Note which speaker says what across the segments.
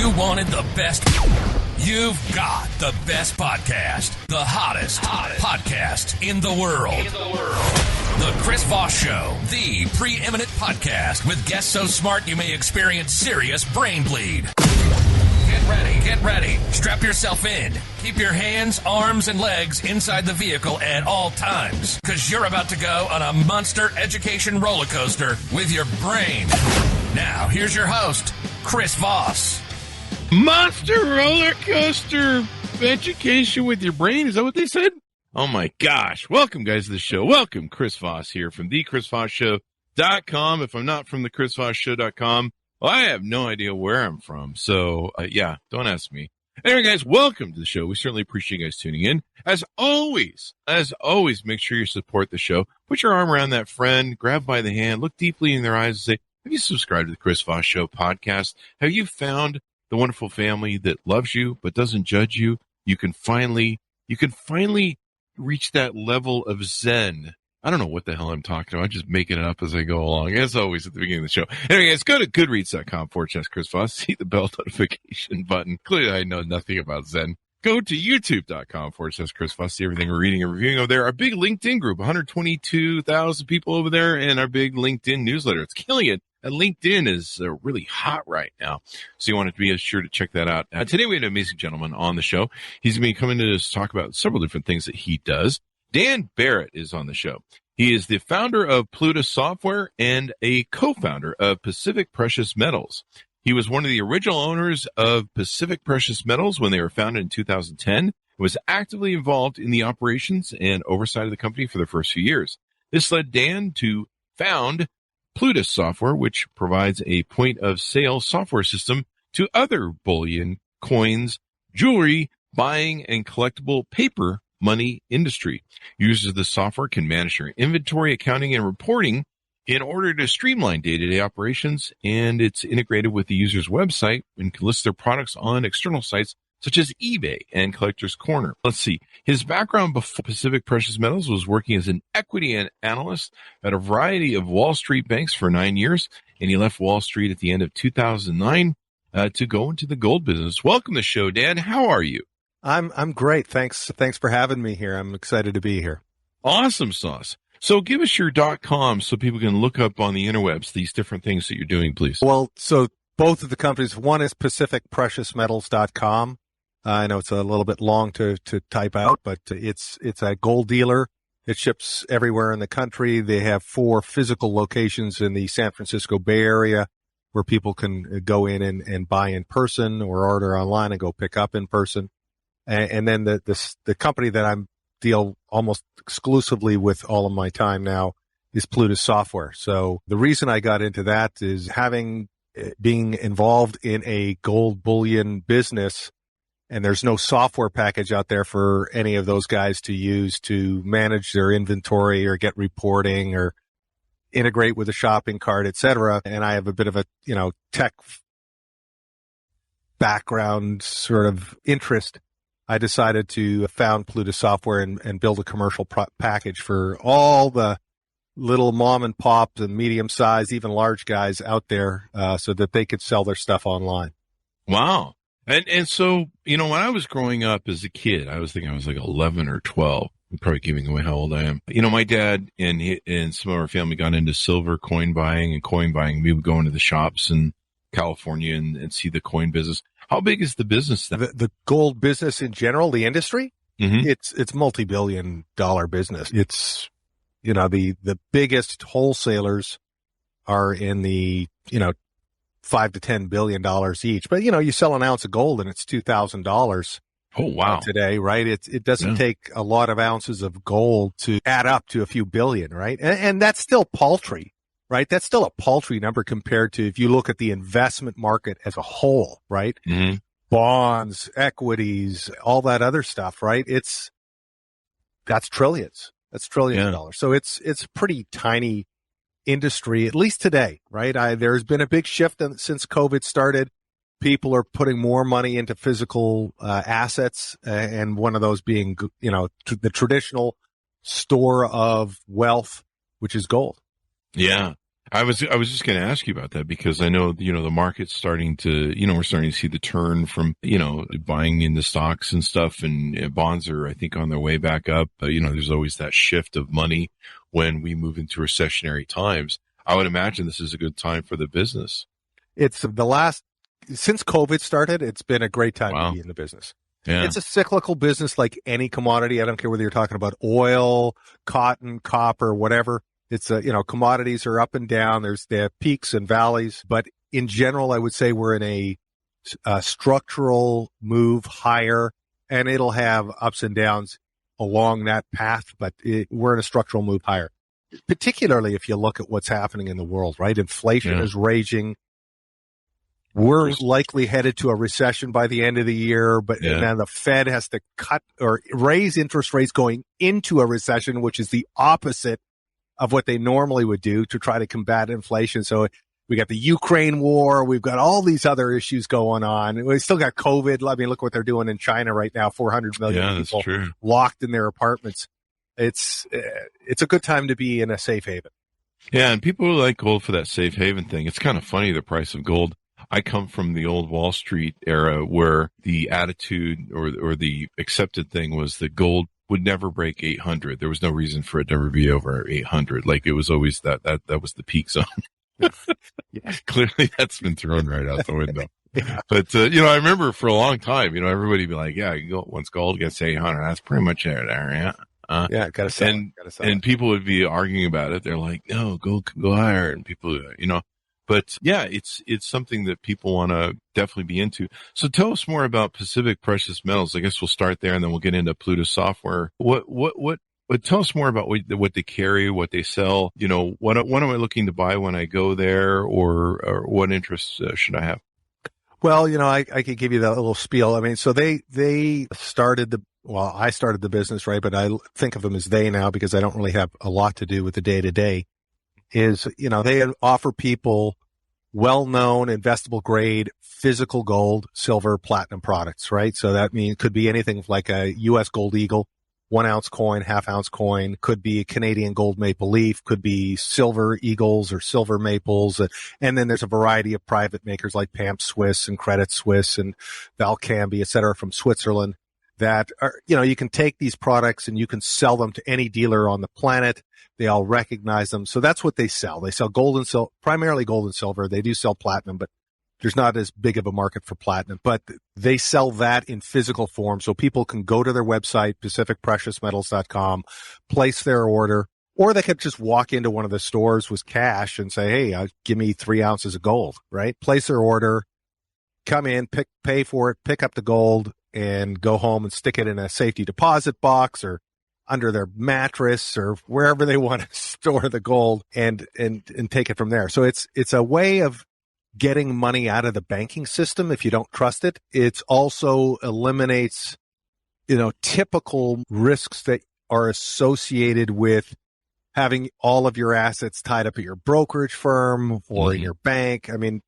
Speaker 1: You wanted the best. You've got the best podcast. The hottest podcast in the world. The Chris Voss Show. The preeminent podcast with guests so smart you may experience serious brain bleed. Get ready. Strap yourself in. Keep your hands, arms, and legs inside the vehicle at all times, because you're about to go on a monster education roller coaster with your brain. Now, here's your host, Chris Voss.
Speaker 2: Monster roller coaster education with your brain. Is that what they said? Oh my gosh. Welcome, guys, to the show. Welcome. Chris Voss here from thechrisvossshow.com. If I'm not from thechrisvossshow.com, well, I have no idea where I'm from. So, yeah, don't ask me. Anyway, guys, welcome to the show. We certainly appreciate you guys tuning in. As always, make sure you support the show. Put your arm around that friend, grab by the hand, look deeply in their eyes and say, have you subscribed to the Chris Voss Show podcast? Have you found the wonderful family that loves you but doesn't judge you? You can finally reach that level of zen. I don't know what the hell I'm talking about. I'm just making it up as I go along, as always at the beginning of the show. Anyway, guys, go to goodreads.com/Chris Voss. See the bell notification button. Clearly, I know nothing about zen. Go to youtube.com/Chris Voss. See everything we're reading and reviewing over there. Our big LinkedIn group, 122,000 people over there, and our big LinkedIn newsletter. It's killing it. And LinkedIn is really hot right now. So you want to be sure to check that out. Today we had an amazing gentleman on the show. He's going to be coming to us to talk about several different things that he does. Dan Barrett is on the show. He is the founder of Plutus Software and a co-founder of Pacific Precious Metals. He was one of the original owners of Pacific Precious Metals when they were founded in 2010, and was actively involved in the operations and oversight of the company for the first few years. This led Dan to found Plutus Software, which provides a point-of-sale software system to other bullion, coins, jewelry, buying, and collectible paper money industry. Users of the software can manage their inventory, accounting, and reporting in order to streamline day-to-day operations, and it's integrated with the user's website and can list their products on external sites such as eBay and Collector's Corner. Let's see. His background before Pacific Precious Metals was working as an equity analyst at a variety of Wall Street banks for 9 years, and he left Wall Street at the end of 2009 to go into the gold business. Welcome to the show, Dan. How are you?
Speaker 3: I'm great. Thanks for having me here. I'm excited to be here.
Speaker 2: Awesome sauce. So give us your .com so people can look up on the interwebs these different things that you're doing, please.
Speaker 3: Well, so both of the companies, one is pacificpreciousmetals.com. I know it's a little bit long to type out, but it's a gold dealer. It ships everywhere in the country. They have 4 physical locations in the San Francisco Bay Area where people can go in and buy in person or order online and go pick up in person. And then the company that I deal almost exclusively with all of my time now is Plutus Software. So the reason I got into that is being involved in a gold bullion business. And there's no software package out there for any of those guys to use to manage their inventory or get reporting or integrate with a shopping cart, et cetera. And I have a bit of a, tech background sort of interest. I decided to found Plutus Software and build a commercial package for all the little mom and pops and medium size, even large guys out there, so that they could sell their stuff online.
Speaker 2: Wow. And so, when I was growing up as a kid, I was thinking I was like 11 or 12. I'm probably giving away how old I am. My dad and some of our family got into silver coin buying. We would go into the shops in California and see the coin business. How big is the business then?
Speaker 3: The gold business in general, the industry, it's multi-billion-dollar business. It's, the biggest wholesalers are in the, $5 to $10 billion each. But, you sell an ounce of gold and it's $2,000.
Speaker 2: Oh, wow.
Speaker 3: Today, right? It doesn't take a lot of ounces of gold to add up to a few billion, right? And that's still paltry, right? That's still a paltry number compared to if you look at the investment market as a whole, right?
Speaker 2: Mm-hmm.
Speaker 3: Bonds, equities, all that other stuff, right? That's trillions. That's trillions of dollars. So it's pretty tiny industry, at least today, right? There's been a big shift since COVID started. People are putting more money into physical assets, and one of those being, the traditional store of wealth, which is gold.
Speaker 2: Yeah. I was just going to ask you about that because I know, the market's starting to, we're starting to see the turn from, buying into stocks and stuff, and bonds are, I think, on their way back up. There's always that shift of money when we move into recessionary times. I would imagine this is a good time for the business.
Speaker 3: It's since COVID started, it's been a great time to be in the business.
Speaker 2: Yeah.
Speaker 3: It's a cyclical business like any commodity. I don't care whether you're talking about oil, cotton, copper, whatever. It's commodities are up and down. They have peaks and valleys, but in general, I would say we're in a structural move higher, and it'll have ups and downs along that path, but we're in a structural move higher, particularly if you look at what's happening in the world, right? Inflation is raging. We're likely headed to a recession by the end of the year, but then the Fed has to cut or raise interest rates going into a recession, which is the opposite of what they normally would do to try to combat inflation. So we got the Ukraine war. We've got all these other issues going on. We still got COVID. I mean, look what they're doing in China right now. 400 million people locked in their apartments. It's a good time to be in a safe haven.
Speaker 2: Yeah, and people like gold for that safe haven thing. It's kind of funny, the price of gold. I come from the old Wall Street era where the attitude or the accepted thing was that gold would never break 800. There was no reason for it to ever be over 800. Like, it was always that was the peak zone. Clearly that's been thrown right out the window. But, I remember for a long time, everybody be like, once gold gets 800, that's pretty much it there. Yeah.
Speaker 3: Gotta sell
Speaker 2: and people would be arguing about it. They're like, no, gold could go higher. And people, but yeah, it's something that people want to definitely be into. So tell us more about Pacific Precious Metals. I guess we'll start there and then we'll get into Plutus software. Tell us more about what they carry, what they sell. What am I looking to buy when I go there, or what interests should I have?
Speaker 3: Well, I could give you that little spiel. I mean, so they started I started the business, right? But I think of them as they now because I don't really have a lot to do with the day to day. They offer people well-known investable grade physical gold, silver, platinum products, right? So that could be anything like a U.S. Gold Eagle, 1 ounce coin, half-ounce coin, could be a Canadian gold maple leaf, could be silver eagles or silver maples. And then there's a variety of private makers like Pamp Swiss and Credit Suisse and Valcambi, et cetera, from Switzerland that are, you can take these products and you can sell them to any dealer on the planet. They all recognize them. So that's what they sell. They sell gold and silver, primarily gold and silver. They do sell platinum, but there's not as big of a market for platinum, but they sell that in physical form. So people can go to their website, pacificpreciousmetals.com, place their order, or they could just walk into one of the stores with cash and say, hey, give me 3 ounces of gold, right? Place their order, come in, pay for it, pick up the gold and go home and stick it in a safety deposit box or under their mattress or wherever they want to store the gold and take it from there. So it's a way of getting money out of the banking system if you don't trust it. It also eliminates, typical risks that are associated with having all of your assets tied up at your brokerage firm or in your bank. I mean,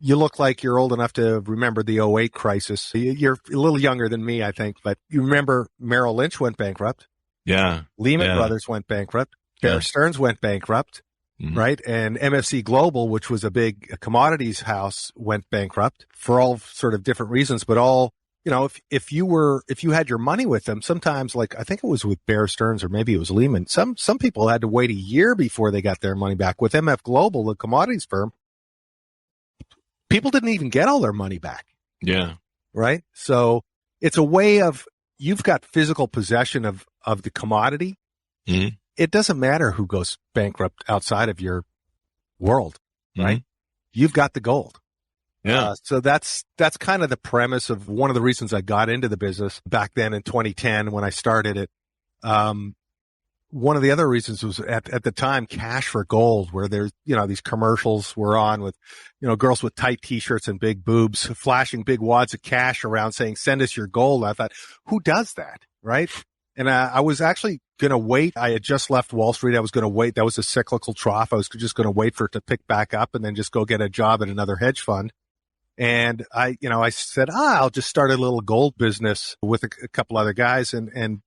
Speaker 3: you look like you're old enough to remember the '08 crisis. You're a little younger than me, I think, but you remember Merrill Lynch went bankrupt.
Speaker 2: Yeah.
Speaker 3: Lehman Brothers went bankrupt. Bear Stearns went bankrupt, right? And MFC Global, which was a big commodities house, went bankrupt for all sort of different reasons, but all, if you had your money with them, sometimes like, I think it was with Bear Stearns or maybe it was Lehman. Some people had to wait a year before they got their money back. With MF Global, the commodities firm, people didn't even get all their money back.
Speaker 2: Yeah.
Speaker 3: Right. So it's a way of, you've got physical possession of the commodity.
Speaker 2: Mm-hmm.
Speaker 3: It doesn't matter who goes bankrupt outside of your world, right? You've got the gold.
Speaker 2: Yeah.
Speaker 3: So that's kind of the premise of one of the reasons I got into the business back then in 2010 when I started it. One of the other reasons was at the time, Cash for Gold, where there's, these commercials were on with, girls with tight t-shirts and big boobs flashing big wads of cash around saying, send us your gold. I thought, who does that? Right. And I was actually going to wait. I had just left Wall Street. I was going to wait. That was a cyclical trough. I was just going to wait for it to pick back up and then just go get a job at another hedge fund. And I said, I'll just start a little gold business with a couple other guys and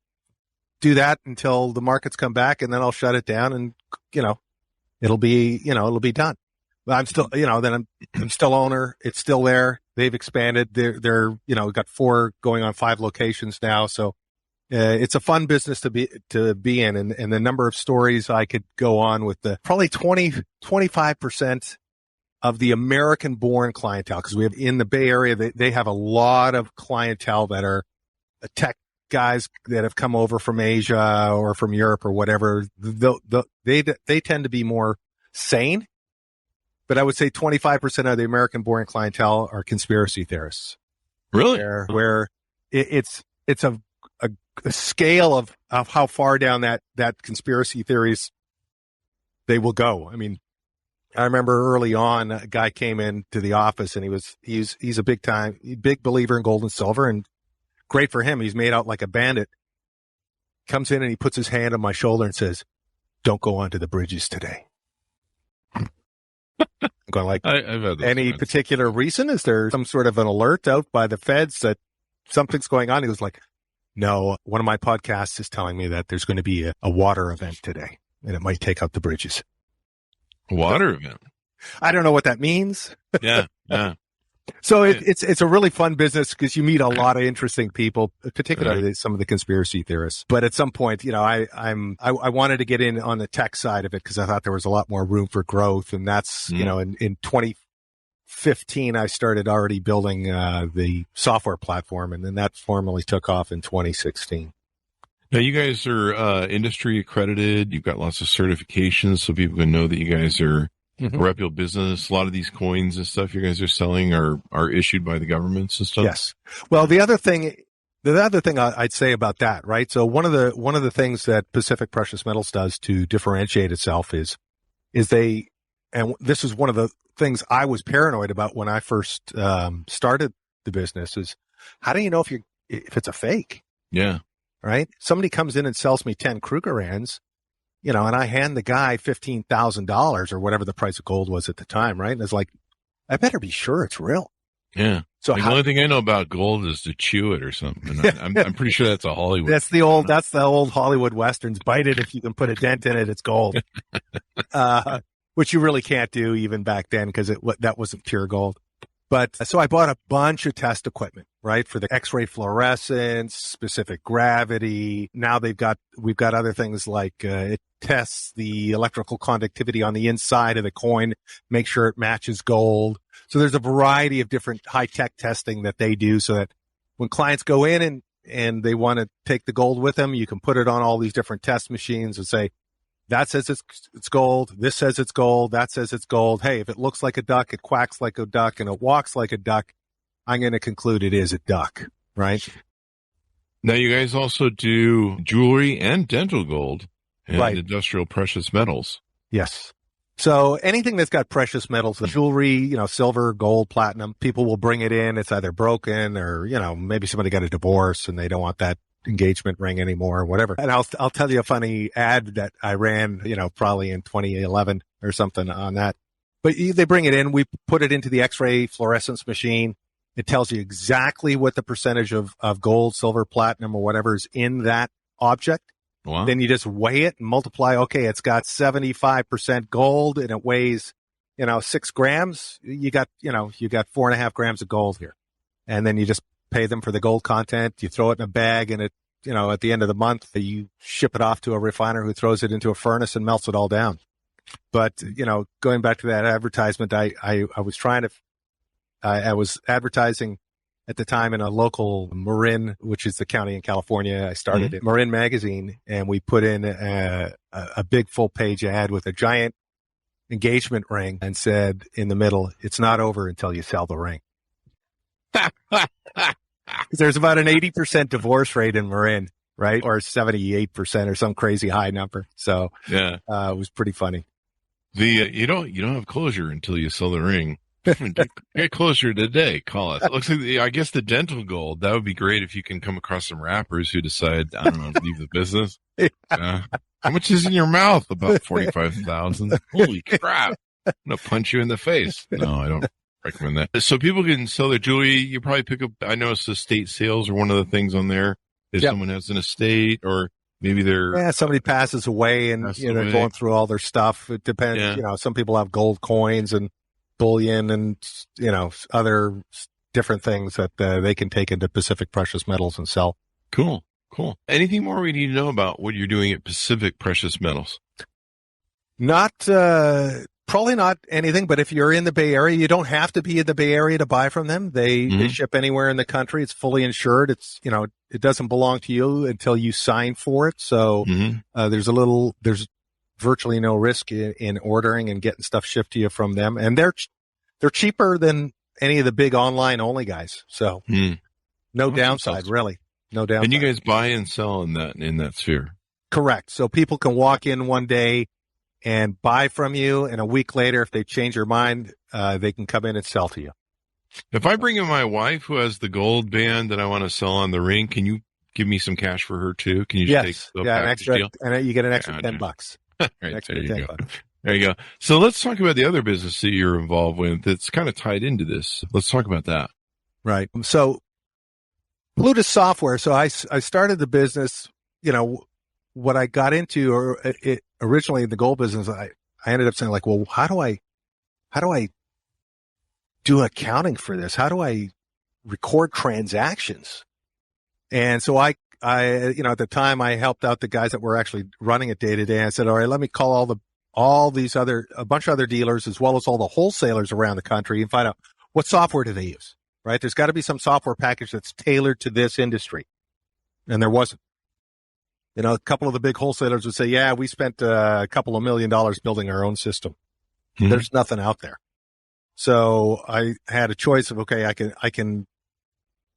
Speaker 3: do that until the markets come back, and then I'll shut it down and, it'll be done. But I'm still, I'm still owner. It's still there. They've expanded. They're we've got 4 going on 5 locations now. So, it's a fun business to be in. And the number of stories I could go on with probably 25% of the American born clientele. Cause we have in the Bay Area, they have a lot of clientele that are tech guys that have come over from Asia or from Europe or whatever. They tend to be more sane. But I would say 25% of the American born clientele are conspiracy theorists.
Speaker 2: Really?
Speaker 3: Where it's a scale of how far down that conspiracy theories they will go. I mean, I remember early on a guy came into the office and he's a big believer in gold and silver, and great for him. He's made out like a bandit. Comes in and he puts his hand on my shoulder and says, "Don't go onto the bridges today." I'm going like,
Speaker 2: I've had
Speaker 3: any particular reason? Is there some sort of an alert out by the feds that something's going on? He was like, "No, one of my podcasts is telling me that there's going to be a water event today and it might take out the bridges."
Speaker 2: Water event?
Speaker 3: I don't know what that means.
Speaker 2: Yeah.
Speaker 3: So it's a really fun business because you meet a lot of interesting people, particularly some of the conspiracy theorists. But at some point, I wanted to get in on the tech side of it because I thought there was a lot more room for growth. And that's, in 2015, I started already building the software platform, and then that formally took off in 2016.
Speaker 2: Now, you guys are industry accredited. You've got lots of certifications so people can know that you guys are a reputable business. A lot of these coins and stuff you guys are selling are issued by the governments and stuff. Yes.
Speaker 3: Well, the other thing I'd say about that, right? So one of the things that Pacific Precious Metals does to differentiate itself is and this is one of the things I was paranoid about when I first started the business, is how do you know if it's a fake?
Speaker 2: Yeah.
Speaker 3: Right? Somebody comes in and sells me 10 Krugerrands, and I hand the guy $15,000 or whatever the price of gold was at the time, right? And it's like, I better be sure it's real.
Speaker 2: Yeah. So the only thing I know about gold is to chew it or something. I'm pretty sure that's a Hollywood.
Speaker 3: That's the old Hollywood Westerns. Bite it. If you can put a dent in it, it's gold. Which you really can't do even back then because that wasn't pure gold. But so I bought a bunch of test equipment, right? For the X-ray fluorescence, specific gravity. Now we've got other things like, it tests the electrical conductivity on the inside of the coin, make sure it matches gold. So there's a variety of different high-tech testing that they do so that when clients go in and they want to take the gold with them, you can put it on all these different test machines and say, that says it's gold. This says it's gold. That says it's gold. Hey, if it looks like a duck, it quacks like a duck, and it walks like a duck, I'm going to conclude it is a duck, right?
Speaker 2: Now, you guys also do jewelry and dental gold and industrial precious metals.
Speaker 3: Yes. So anything that's got precious metals, the jewelry, silver, gold, platinum, people will bring it in. It's either broken or, maybe somebody got a divorce and they don't want that engagement ring anymore or whatever. And I'll tell you a funny ad that I ran, probably in 2011 or something on that. But they bring it in. We put it into the X-ray fluorescence machine. It tells you exactly what the percentage of gold, silver, platinum, or whatever is in that object.
Speaker 2: Wow.
Speaker 3: Then you just weigh it and multiply. Okay, it's got 75% gold and it weighs, 6 grams. You got 4.5 grams of gold here. And then you just pay them for the gold content. You throw it in a bag and it, at the end of the month, you ship it off to a refiner who throws it into a furnace and melts it all down. But, going back to that advertisement, I was advertising at the time in a local Marin, which is the county in California. I started at Marin magazine, and we put in a big full page ad with a giant engagement ring and said in the middle, "It's not over until you sell the ring." There's about an 80% divorce rate in Marin, right? Or 78% or some crazy high number. So
Speaker 2: yeah,
Speaker 3: it was pretty funny.
Speaker 2: You don't have closure until you sell the ring. Get closer today. Call it. Looks like I guess the dental gold. That would be great if you can come across some rappers who decide, I don't know, to leave the business. How much is in your mouth? About 45,000. Holy crap! I'm gonna punch you in the face. No, I don't recommend that. So people can sell their jewelry. You probably pick up. I know it's estate sales or one of the things on there. If someone has an estate, or Maybe they're
Speaker 3: somebody passes away and they're going through all their stuff. It depends.
Speaker 2: Yeah.
Speaker 3: Some people have gold coins and bullion and other different things that they can take into Pacific Precious Metals and sell.
Speaker 2: Cool. Anything more we need to know about what you're doing at Pacific Precious Metals?
Speaker 3: Probably not anything, but if you're in the Bay Area, you don't have to be in the Bay Area to buy from them. They ship anywhere in the country. It's fully insured. It's, it doesn't belong to you until you sign for it. So, there's virtually no risk in ordering and getting stuff shipped to you from them. And they're cheaper than any of the big online only guys. So no downside, really. No downside.
Speaker 2: And you guys buy and sell in that sphere.
Speaker 3: Correct. So people can walk in one day and buy from you, and a week later, if they change their mind, they can come in and sell to you.
Speaker 2: If I bring in my wife who has the gold band that I want to sell on the ring, can you give me some cash for her too? Can you just take the
Speaker 3: an extra
Speaker 2: deal?
Speaker 3: And you get an extra $10.
Speaker 2: Right,
Speaker 3: extra
Speaker 2: there you
Speaker 3: $10.
Speaker 2: go. There you go. So let's talk about the other business that you're involved with that's kind of tied into this. Let's talk about that.
Speaker 3: Right. So Plutus Software. So I started the business, what I got into originally in the gold business, I ended up saying like, well, how do I do accounting for this? How do I record transactions? And so I at the time I helped out the guys that were actually running it day to day. I said, all right, let me call a bunch of other dealers as well as all the wholesalers around the country and find out what software do they use, right? There's got to be some software package that's tailored to this industry. And there wasn't. A couple of the big wholesalers would say, yeah, we spent a couple of $1 million building our own system. There's nothing out there. So I had a choice of, okay, I can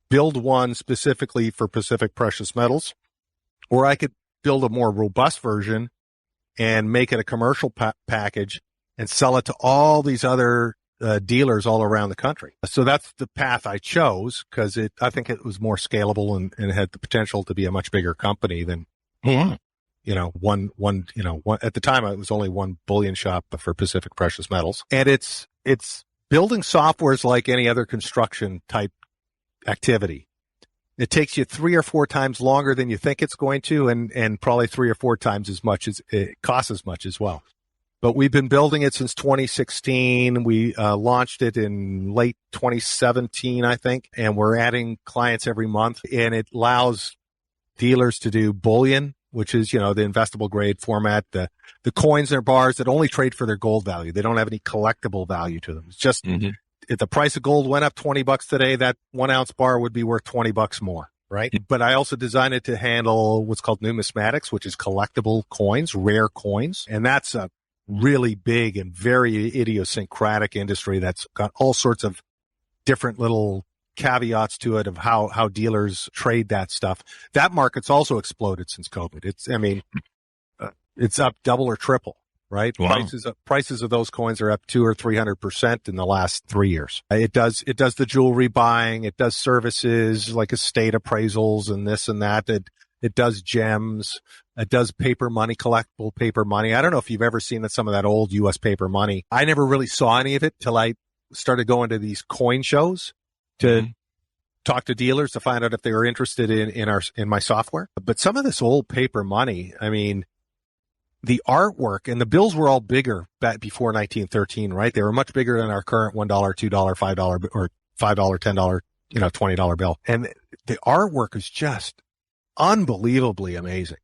Speaker 3: build one specifically for Pacific Precious Metals, or I could build a more robust version and make it a commercial package and sell it to all these other dealers all around the country. So that's the path I chose because I think it was more scalable and had the potential to be a much bigger company than, one, at the time it was only one bullion shop for Pacific Precious Metals. And it's building softwares like any other construction type activity. It takes you 3 or 4 times longer than you think it's going to, and probably 3 or 4 times as much as it costs as much as well. But we've been building it since 2016. We launched it in late 2017, I think, and we're adding clients every month. And it allows dealers to do bullion, which is, the investable grade format, the coins or bars that only trade for their gold value. They don't have any collectible value to them. It's just if the price of gold went up $20 today, that 1 ounce bar would be worth $20 more, right? But I also designed it to handle what's called numismatics, which is collectible coins, rare coins. And that's a really big and very idiosyncratic industry that's got all sorts of different little caveats to it of how dealers trade that stuff. That market's also exploded since COVID. It's up double or triple, right?
Speaker 2: Wow.
Speaker 3: Prices of those coins are up 200 or 300% in the last 3 years. It does the jewelry buying. It does services like estate appraisals and this and that. It does gems. It does paper money, collectible paper money. I don't know if you've ever seen some of that old U.S. paper money. I never really saw any of it till I started going to these coin shows to talk to dealers to find out if they were interested in my software. But some of this old paper money, the artwork and the bills were all bigger back before 1913, right? They were much bigger than our current $1, $2, $5, or $5, $10, $20 bill. And the artwork is just unbelievably amazing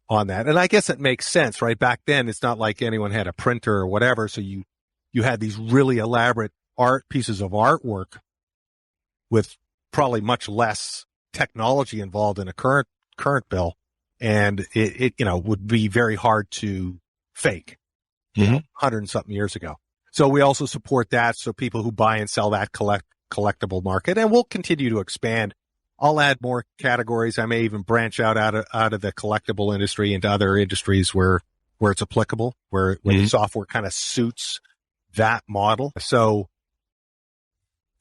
Speaker 3: on that. And I guess it makes sense, right? Back then, it's not like anyone had a printer or whatever. So you had these really elaborate pieces of artwork with probably much less technology involved in a current bill. And it would be very hard to fake 100 and something years ago. So we also support that. So people who buy and sell that collectible market, and we'll continue to expand. I'll add more categories. I may even branch out of the collectible industry into other industries where it's applicable, where the software kind of suits that model. So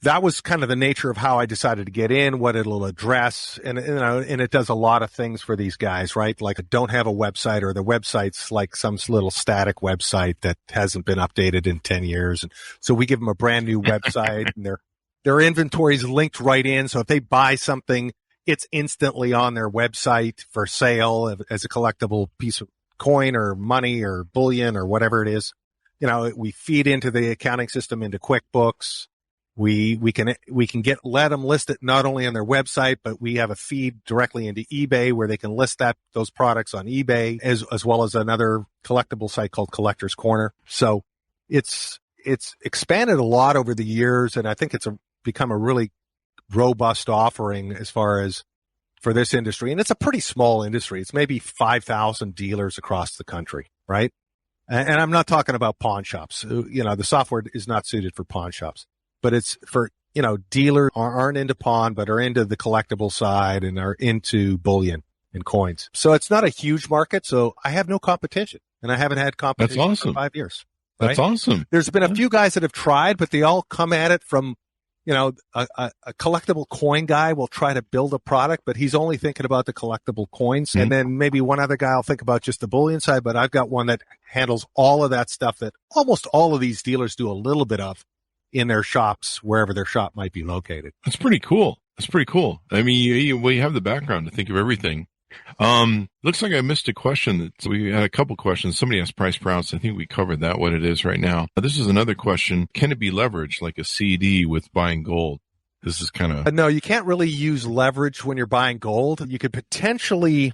Speaker 3: that was kind of the nature of how I decided to get in, what it'll address. And it does a lot of things for these guys, right? Like don't have a website, or the website's like some little static website that hasn't been updated in 10 years. And so we give them a brand new website and their inventory is linked right in. So if they buy something, it's instantly on their website for sale as a collectible piece of coin or money or bullion or whatever it is. We feed into the accounting system into QuickBooks. We can let them list it not only on their website, but we have a feed directly into eBay where they can list those products on eBay as well as another collectible site called Collector's Corner. So it's expanded a lot over the years, and I think it's become a really robust offering as far as for this industry. And it's a pretty small industry. It's maybe 5,000 dealers across the country, right? And I'm not talking about pawn shops. The software is not suited for pawn shops, but it's for, dealers aren't into pawn, but are into the collectible side and are into bullion and coins. So it's not a huge market. So I have no competition, and I haven't had competition
Speaker 2: That's awesome.
Speaker 3: for 5 years.
Speaker 2: Right? That's awesome.
Speaker 3: There's been a few guys that have tried, but they all come at it from, a collectible coin guy will try to build a product, but he's only thinking about the collectible coins. Mm-hmm. And then maybe one other guy will think about just the bullion side, but I've got one that handles all of that stuff that almost all of these dealers do a little bit of in their shops, wherever their shop might be located.
Speaker 2: That's pretty cool. I mean, you have the background to think of everything. Looks like I missed a question. We had a couple questions. Somebody asked price per ounce. I think we covered that, what it is right now. This is another question. Can it be leveraged like a CD with buying gold? This is kind of...
Speaker 3: No, you can't really use leverage when you're buying gold. You could potentially,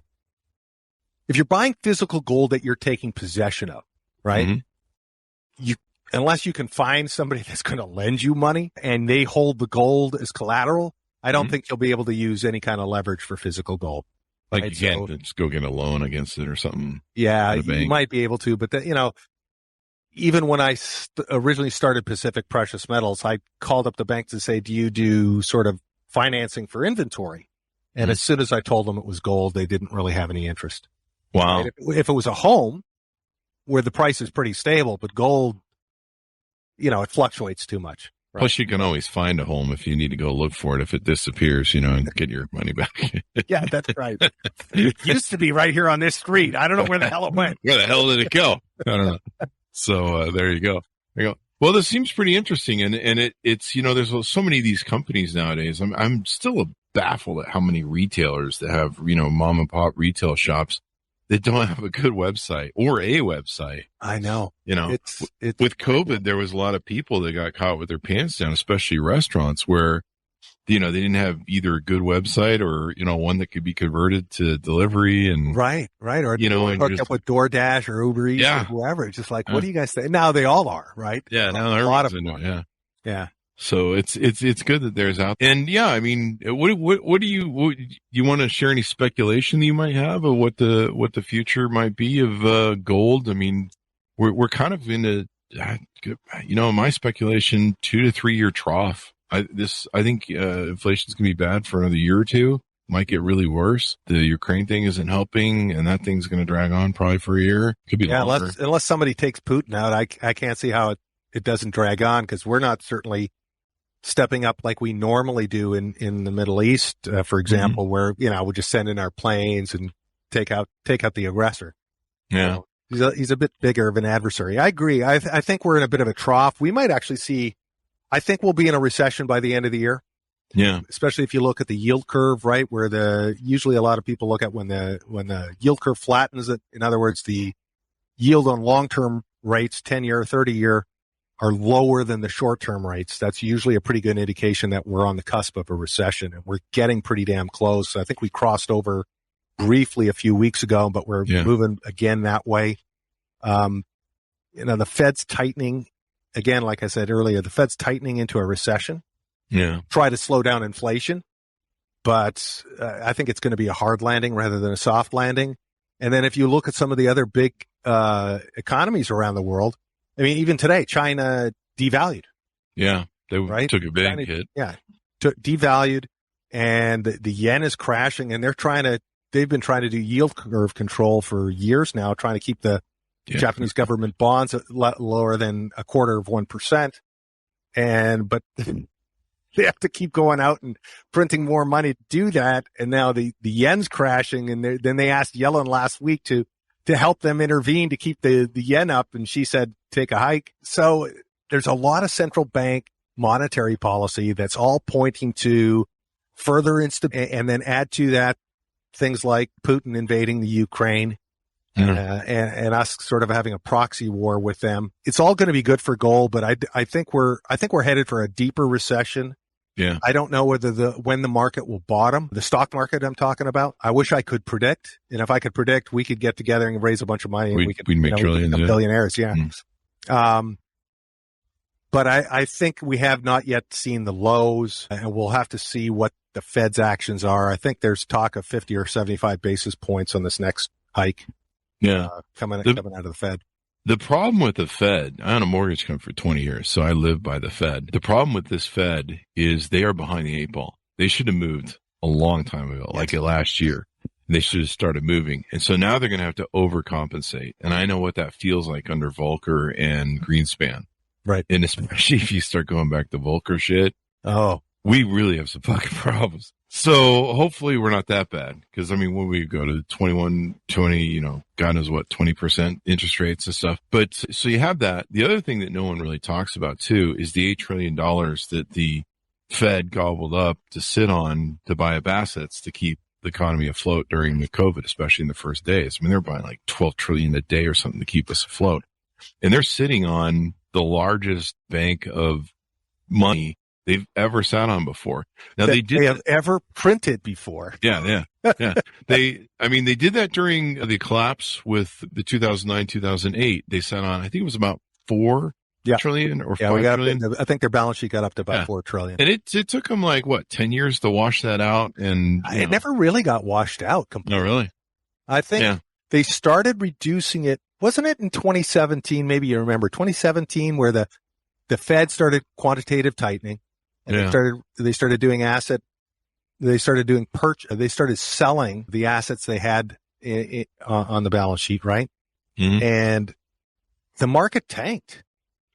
Speaker 3: if you're buying physical gold that you're taking possession of, right? Mm-hmm. Unless you can find somebody that's going to lend you money and they hold the gold as collateral, I don't think you'll be able to use any kind of leverage for physical gold.
Speaker 2: Like you can't just go get a loan against it or something.
Speaker 3: Yeah, you might be able to, but even when I originally started Pacific Precious Metals, I called up the bank to say, do you do sort of financing for inventory? And as soon as I told them it was gold, they didn't really have any interest.
Speaker 2: Wow.
Speaker 3: Right? If it was a home where the price is pretty stable, but gold, it fluctuates too much. Right?
Speaker 2: Plus, you can always find a home if you need to go look for it if it disappears, and get your money back.
Speaker 3: Yeah, that's right. It used to be right here on this street. I don't know where the hell it went.
Speaker 2: Where the hell did it go? I don't know. So there you go. Well, this seems pretty interesting, and it's there's so many of these companies nowadays. I'm still baffled at how many retailers that have mom and pop retail shops that don't have a good website or a website.
Speaker 3: I know.
Speaker 2: It's with COVID, there was a lot of people that got caught with their pants down, especially restaurants where, they didn't have either a good website or, one that could be converted to delivery and.
Speaker 3: Right. Or, hook up with DoorDash or Uber Eats or whoever. It's just like, what do you guys think? Now they all are, right?
Speaker 2: Yeah. Now
Speaker 3: a lot of
Speaker 2: them are.
Speaker 3: Yeah.
Speaker 2: So it's good that there's out. And I mean, what do you want to share any speculation that you might have of what the future might be of gold? I mean, we're kind of in my speculation, 2 to 3 year trough. I think inflation's gonna be bad for another year or two. Might get really worse. The Ukraine thing isn't helping, and that thing's gonna drag on probably for a year. Could be longer.
Speaker 3: Unless somebody takes Putin out, I can't see how it doesn't drag on, because we're not certainly stepping up like we normally do in the Middle East, for example, where, we just send in our planes and take out the aggressor.
Speaker 2: Yeah.
Speaker 3: He's a bit bigger of an adversary. I agree. I think we're in a bit of a trough. We might actually I think we'll be in a recession by the end of the year.
Speaker 2: Yeah.
Speaker 3: Especially if you look at the yield curve, right? Where usually a lot of people look at when the yield curve flattens it. In other words, the yield on long-term rates, 10-year, 30-year, are lower than the short-term rates. That's usually a pretty good indication that we're on the cusp of a recession, and we're getting pretty damn close. I think we crossed over briefly a few weeks ago, but we're moving again that way. The Fed's tightening again, like I said earlier, the Fed's tightening into a recession.
Speaker 2: Yeah.
Speaker 3: Try to slow down inflation, but I think it's going to be a hard landing rather than a soft landing. And then if you look at some of the other big economies around the world, I mean, even today, China devalued.
Speaker 2: Yeah, they took a big hit.
Speaker 3: Yeah, devalued, and the yen is crashing, and they've been trying to do yield curve control for years now, trying to keep the Japanese government bonds lower than 0.25%. But they have to keep going out and printing more money to do that. And now the yen's crashing, and then they asked Yellen last week to help them intervene to keep the yen up. And she said, take a hike. So there's a lot of central bank monetary policy that's all pointing to further and then add to that things like Putin invading the Ukraine, and us sort of having a proxy war with them. It's all going to be good for gold, but I think we're headed for a deeper recession.
Speaker 2: Yeah.
Speaker 3: I don't know when the market will bottom. The stock market I'm talking about. I wish I could predict, and if I could predict, we could get together and raise a bunch of money, and we'd make trillions, billionaires. Yeah. But I think we have not yet seen the lows, and we'll have to see what the Fed's actions are. I think there's talk of 50 or 75 basis points on this next hike.
Speaker 2: Yeah.
Speaker 3: Coming out of the Fed.
Speaker 2: The problem with the Fed, I own a mortgage company for 20 years, so I live by the Fed. The problem with this Fed is they are behind the eight ball. They should have moved a long time ago, like last year. They should have started moving. And so now they're going to have to overcompensate. And I know what that feels like under Volcker and Greenspan.
Speaker 3: Right.
Speaker 2: And especially if you start going back to Volcker shit.
Speaker 3: Oh,
Speaker 2: we really have some fucking problems. So hopefully we're not that bad. Cause I mean, when we go to 21, 20, God knows what, 20% interest rates and stuff. But so you have that. The other thing that no one really talks about too is the $8 trillion that the Fed gobbled up to sit on to buy up assets to keep the economy afloat during the COVID, especially in the first days. I mean, they're buying like 12 trillion a day or something to keep us afloat. And they're sitting on the largest bank of money they've ever sat on before. Now they
Speaker 3: have ever printed before.
Speaker 2: Yeah. They did that during the collapse with the 2009, 2008. They sat on, I think it was about 4 trillion or 5 trillion.
Speaker 3: I think their balance sheet got up to about 4 trillion.
Speaker 2: And it took them 10 years to wash that out. And
Speaker 3: it never really got washed out completely.
Speaker 2: No, really?
Speaker 3: I think they started reducing it. Wasn't it in 2017? Maybe you remember 2017 where the Fed started quantitative tightening. And they started doing they started selling the assets they had on the balance sheet, right?
Speaker 2: Mm-hmm.
Speaker 3: And the market tanked,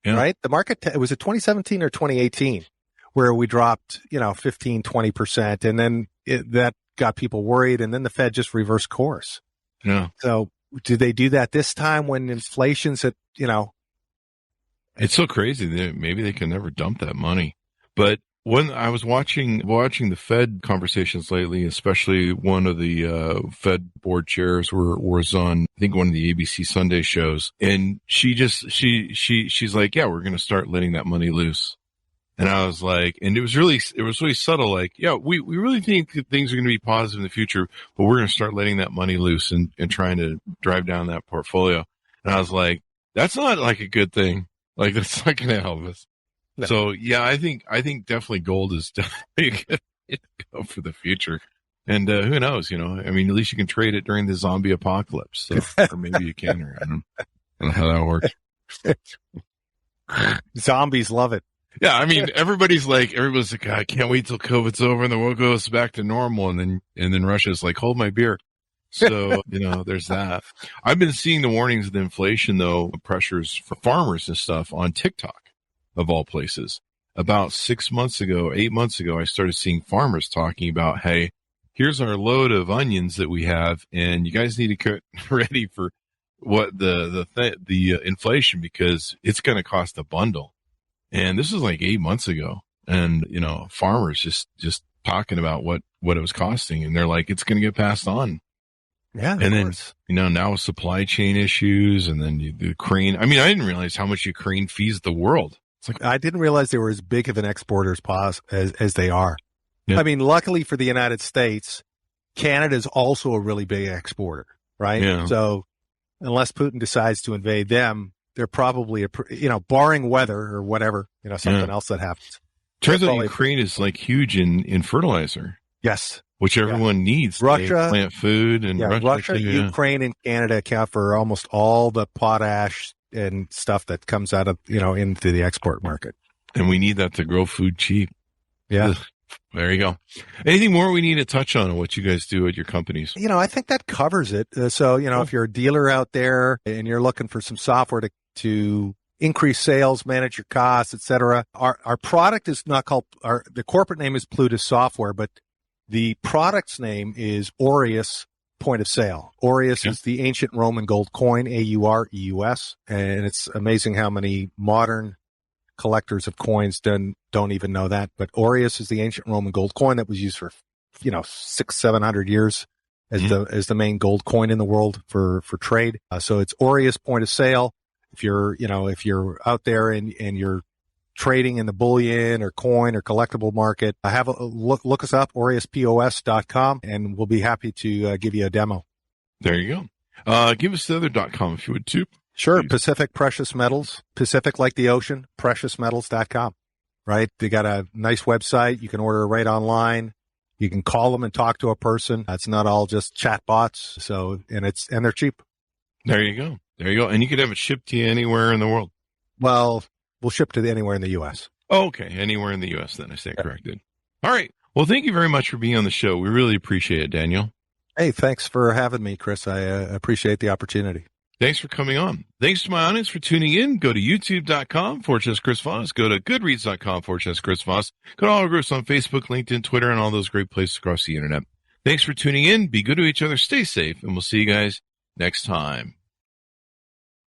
Speaker 3: right? The market, it was it 2017 or 2018 where we dropped, 15, 20%. And then that got people worried. And then the Fed just reversed course.
Speaker 2: Yeah.
Speaker 3: So did they do that this time when inflation's at,
Speaker 2: It's so crazy that maybe they can never dump that money. But when I was watching the Fed conversations lately, especially one of the Fed board chairs was on, I think, one of the ABC Sunday shows, and she's like, yeah, we're going to start letting that money loose. And I was like, and it was really subtle, like, yeah, we really think that things are going to be positive in the future, but we're going to start letting that money loose and trying to drive down that portfolio. And I was like, that's not like a good thing. Like, that's not going to help us. No. So yeah, I think definitely gold is definitely going to go for the future. And who knows, I mean, at least you can trade it during the zombie apocalypse. So, or maybe you can, or I don't know how that works.
Speaker 3: Zombies love it.
Speaker 2: Yeah, I mean, everybody's like, I can't wait till COVID's over and the world goes back to normal. And then Russia's like, hold my beer. So, there's that. I've been seeing the warnings of the inflation, though, pressures for farmers and stuff on TikTok, of all places. About 8 months ago, I started seeing farmers talking about, hey, here's our load of onions that we have, and you guys need to get ready for what the inflation, because it's going to cost a bundle. And this was like 8 months ago. And, farmers just talking about what it was costing. And they're like, it's going to get passed on.
Speaker 3: Yeah.
Speaker 2: And then, now with supply chain issues and then the Ukraine. I mean, I didn't realize how much Ukraine feeds the world. It's like,
Speaker 3: I didn't realize they were as big of an exporter as they are. Yeah. I mean, luckily for the United States, Canada is also a really big exporter, right?
Speaker 2: Yeah.
Speaker 3: So unless Putin decides to invade them, they're probably, barring weather or whatever, something else that happens.
Speaker 2: Turns out Ukraine is like huge in fertilizer.
Speaker 3: Yes.
Speaker 2: Which everyone needs.
Speaker 3: Russia,
Speaker 2: plant food, and
Speaker 3: Russia, Ukraine, and Canada account for almost all the potash and stuff that comes out of, into the export market.
Speaker 2: And we need that to grow food cheap.
Speaker 3: Yeah.
Speaker 2: Ugh. There you go. Anything more we need to touch on what you guys do at your companies?
Speaker 3: I think that covers it. So, if you're a dealer out there and you're looking for some software to increase sales, manage your costs, et cetera, our product is not called, the corporate name is Plutus Software, but the product's name is Aureus Point of Sale. Aureus is the ancient Roman gold coin, Aureus, and it's amazing how many modern collectors of coins don't even know that. But aureus is the ancient Roman gold coin that was used for, 600-700 years as the main gold coin in the world for trade. So it's aureus point of sale. If you're out there and you're trading in the bullion or coin or collectible market, have a look us up, aureuspos.com, and we'll be happy to give you a demo.
Speaker 2: There you go. Give us the other .com if you would too.
Speaker 3: Sure.
Speaker 2: Please.
Speaker 3: Pacific Precious Metals, Pacific like the ocean, preciousmetals.com, right? They got a nice website. You can order right online. You can call them and talk to a person. It's not all just chat bots. So, and they're cheap.
Speaker 2: There you go. And you could have it shipped to you anywhere in the world.
Speaker 3: Well, we'll ship to anywhere in the U.S.
Speaker 2: Oh, okay. Anywhere in the U.S. then I stand corrected. All right. Well, thank you very much for being on the show. We really appreciate it, Daniel.
Speaker 3: Hey, thanks for having me, Chris. I appreciate the opportunity.
Speaker 2: Thanks for coming on. Thanks to my audience for tuning in. Go to youtube.com/Chris Voss. Go to goodreads.com/Chris Voss. Go to all our groups on Facebook, LinkedIn, Twitter, and all those great places across the internet. Thanks for tuning in. Be good to each other. Stay safe, and we'll see you guys next time.